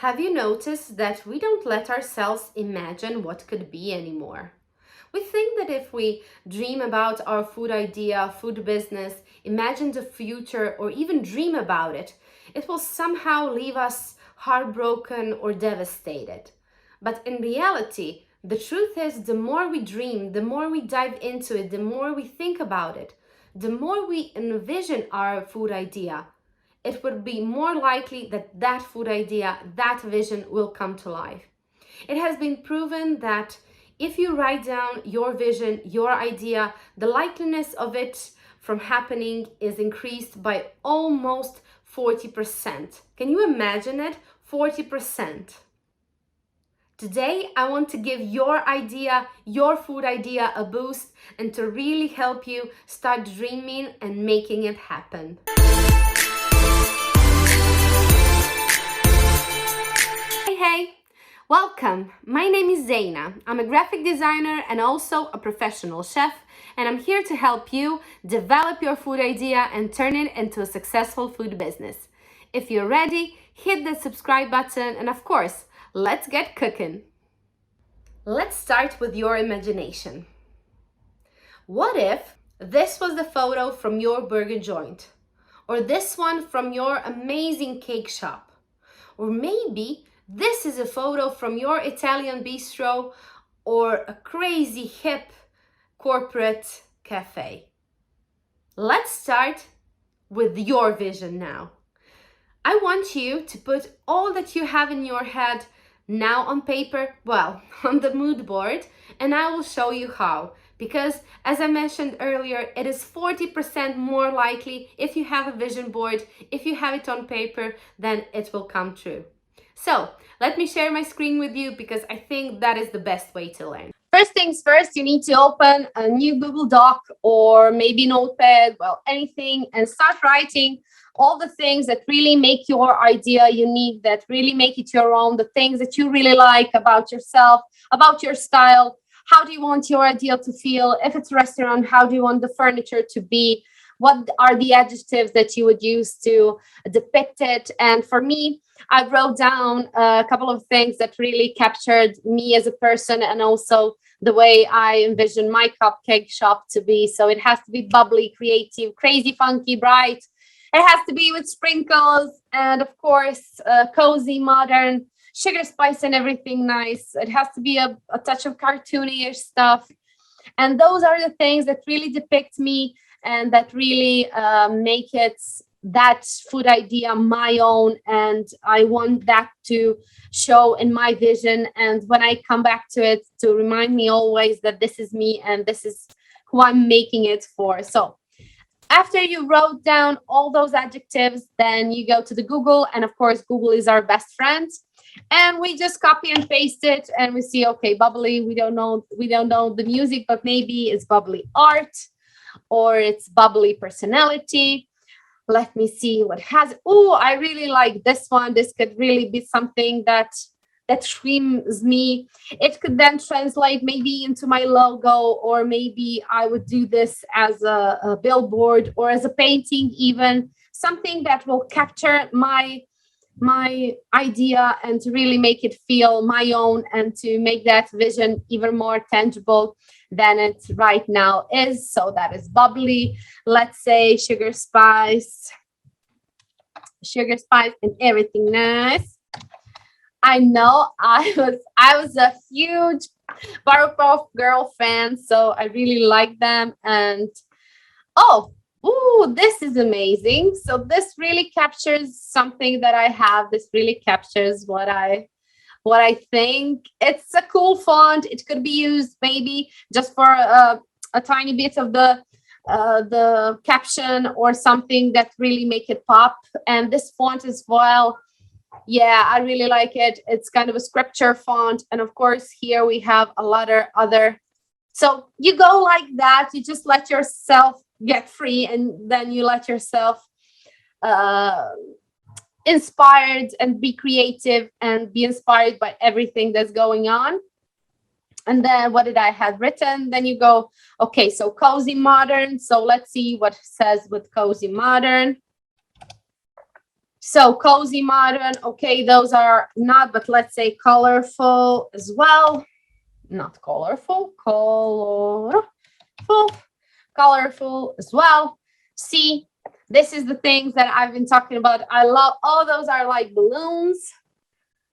Have you noticed that we don't let ourselves imagine what could be anymore? We think that if we dream about our food idea, food business, imagine the future, or even dream about it, it will somehow leave us heartbroken or devastated. But in reality, the truth is the more we dream, the more we dive into it, the more we think about it, the more we envision our food idea, it would be more likely that that food idea, that vision will come to life. It has been proven that if you write down your vision, your idea, the likeliness of it from happening is increased by almost 40%. Can you imagine it? 40%. Today, I want to give your idea, your food idea, a boost and to really help you start dreaming and making it happen. Hey, welcome. My name is Zaina. I'm a graphic designer and also a professional chef, and I'm here to help you develop your food idea and turn it into a successful food business. If you're ready, hit the subscribe button and of course, let's get cooking. Let's start with your imagination. What if this was the photo from your burger joint? Or this one from your amazing cake shop? Or maybe this is a photo from your Italian bistro or a crazy hip corporate cafe. Let's start with your vision now. I want you to put all that you have in your head now on paper, well, on the mood board, and I will show you how. Because as I mentioned earlier, it is 40% more likely if you have a vision board, if you have it on paper, then it will come true. So let me share my screen with you because I think that is the best way to learn. First things first, you need to open a new Google Doc or maybe Notepad, well, anything, and start writing all the things that really make your idea unique, that really make it your own, the things that you really like about yourself, about your style. How do you want your idea to feel? If it's a restaurant, how do you want the furniture to be? What are the adjectives that you would use to depict it? And for me, I wrote down a couple of things that really captured me as a person and also the way I envision my cupcake shop to be. So it has to be bubbly, creative, crazy, funky, bright. It has to be with sprinkles and, of course, cozy, modern, sugar, spice, and everything nice. It has to be a touch of cartoony-ish stuff. And those are the things that really depict me and that really make it that food idea my own, and I want that to show in my vision, and when I come back to it, to remind me always that this is me and this is who I'm making it for. So after you wrote down all those adjectives, then you go to the Google, and of course Google is our best friend, and we just copy and paste it, and we see, okay, bubbly, we don't know the music, but maybe it's bubbly art or it's bubbly personality. Let me see what has. Oh, I really like this one. This could really be something that screams me. It could then translate maybe into my logo, or maybe I would do this as a billboard or as a painting, even something that will capture my idea and to really make it feel my own and to make that vision even more tangible than it right now is. So that is bubbly. Let's say sugar spice and everything nice. I know I was a huge Powerpuff Girl fan, so I really like them. And this is amazing. So this really captures something that I have. This really captures what I think. It's a cool font. It could be used maybe just for a tiny bit of the caption or something that really make it pop. And this font as well, yeah, I really like it. It's kind of a scripture font. And of course, here we have a lot of other. So you go like that. You just let yourself get free, and then you let yourself inspired and be creative and be inspired by everything that's going on. And then what did I have written? Then you go, okay, so cozy modern. So let's see what it says with cozy modern. So cozy, modern, okay, those are not, but let's say colorful as well. Not colorful, colorful as well. See, this is the things that I've been talking about. I love, all those are like balloons.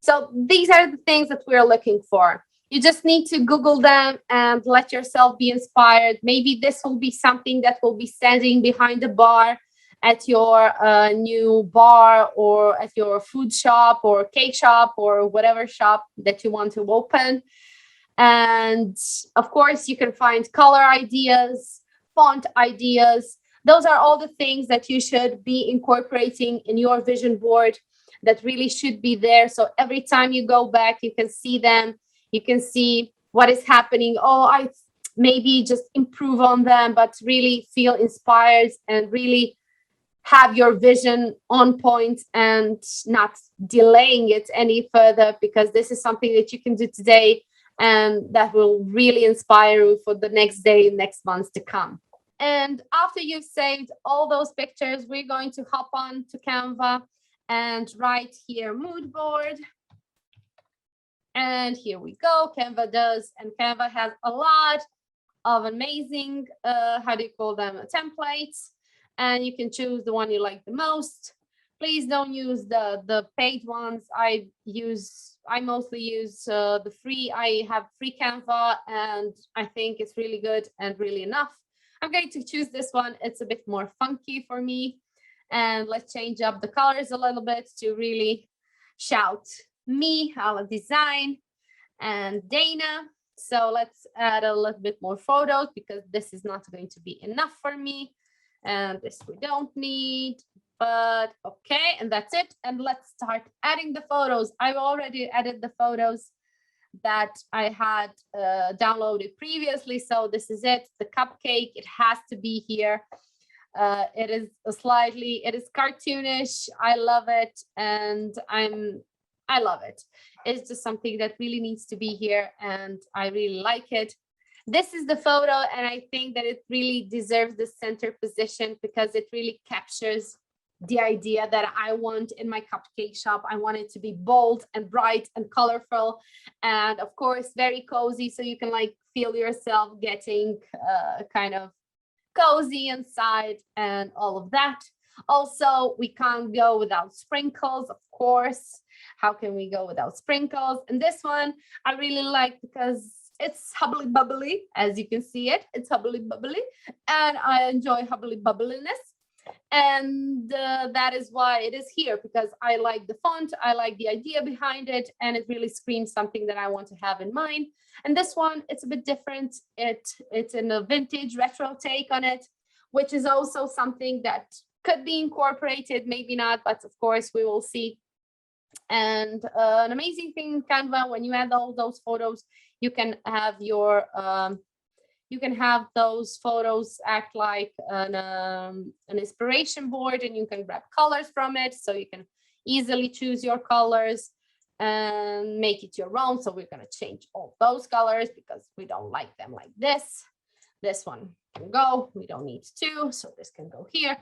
So these are the things that we're looking for. You just need to Google them and let yourself be inspired. Maybe this will be something that will be standing behind the bar at your new bar, or at your food shop or cake shop or whatever shop that you want to open. And of course, you can find color ideas, font ideas. Those are all the things that you should be incorporating in your vision board, that really should be there. So every time you go back, you can see them. You can see what is happening. Oh, I maybe just improve on them, but really feel inspired and really have your vision on point and not delaying it any further, because this is something that you can do today and that will really inspire you for the next day, next months to come. And after you've saved all those pictures, we're going to hop on to Canva and write here mood board. And here we go. Canva does, and Canva has a lot of amazing, how do you call them, templates. And you can choose the one you like the most. Please don't use the paid ones. I mostly use the free. I have free Canva, and I think it's really good and really enough. I'm going to choose this one. It's a bit more funky for me. And let's change up the colors a little bit to really shout me, our Dizajn, and Dana. So let's add a little bit more photos, because this is not going to be enough for me. And this we don't need, but okay, and that's it. And let's start adding the photos. I've already added the photos that I had downloaded previously. So this is it, the cupcake. It has to be here. It is cartoonish. I love it, and I love it. It's just something that really needs to be here, and I really like it. This is the photo, and I think that it really deserves the center position, because it really captures the idea that I want in my cupcake shop. I want it to be bold and bright and colorful, and of course, very cozy. So you can like feel yourself getting kind of cozy inside and all of that. Also, we can't go without sprinkles, of course. How can we go without sprinkles? And this one I really like, because it's hubbly bubbly, as you can see it. It's hubbly bubbly, and I enjoy hubbly bubbliness. And that is why it is here, because I like the font, I like the idea behind it, and it really screams something that I want to have in mind. And this one, it's a bit different. It's in a vintage retro take on it, which is also something that could be incorporated, maybe not, but of course we will see. And an amazing thing in Canva, when you add all those photos, you can have your you can have those photos act like an inspiration board, and you can grab colors from it, so you can easily choose your colors and make it your own. So we're going to change all those colors, because we don't like them like this. This one can go, we don't need two, so this can go here.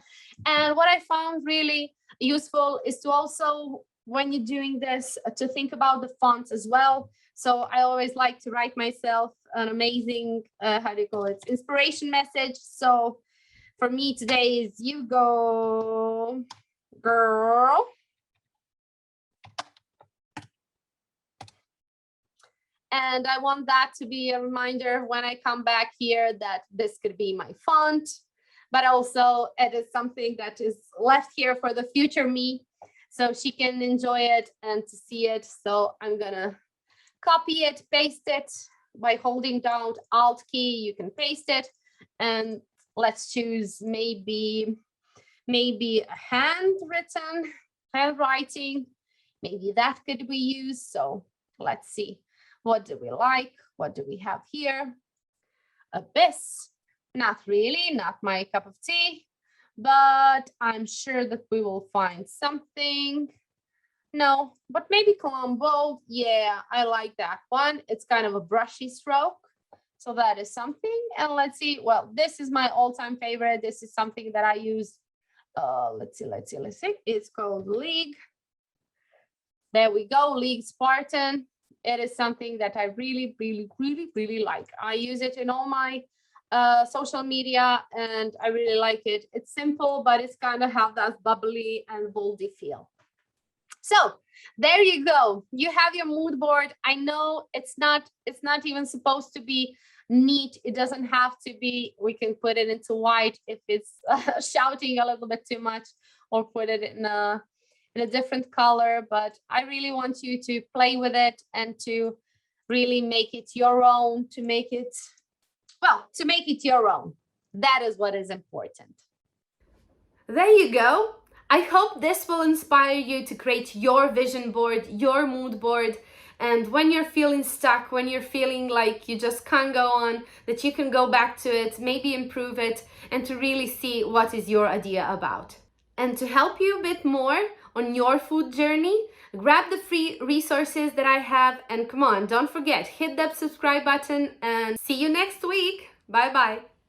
And what I found really useful is to also, when you're doing this, to think about the fonts as well. So I always like to write myself an amazing, how do you call it, inspiration message. So for me today is "You go, girl." And I want that to be a reminder when I come back here that this could be my font, but also it is something that is left here for the future me, so she can enjoy it and to see it. So I'm gonna copy it, paste it by holding down Alt key. You can paste it, and let's choose maybe a handwriting. Maybe that could be used. So let's see. What do we like? What do we have here? Abyss. Not really, not my cup of tea, but I'm sure that we will find something. No, but maybe Colombo. Yeah, I like that one. It's kind of a brushy stroke. So that is something. And let's see. Well, this is my all-time favorite. This is something that I use let's see. It's called League. There we go, League Spartan. It is something that I really, really, really, really like. I use it in all my social media and I really like it. It's simple, but it's kind of have that bubbly and boldy feel. So there you go. You have your mood board. I know it's not even supposed to be neat. It doesn't have to be. We can put it into white if it's shouting a little bit too much, or put it in a different color. But I really want you to play with it and to really make it your own, to make it your own. That is what is important. There you go. I hope this will inspire you to create your vision board, your mood board. And when you're feeling stuck, when you're feeling like you just can't go on, that you can go back to it, maybe improve it, and to really see what is your idea about. And to help you a bit more on your food journey, grab the free resources that I have, and come on, don't forget, hit that subscribe button, and see you next week. Bye bye.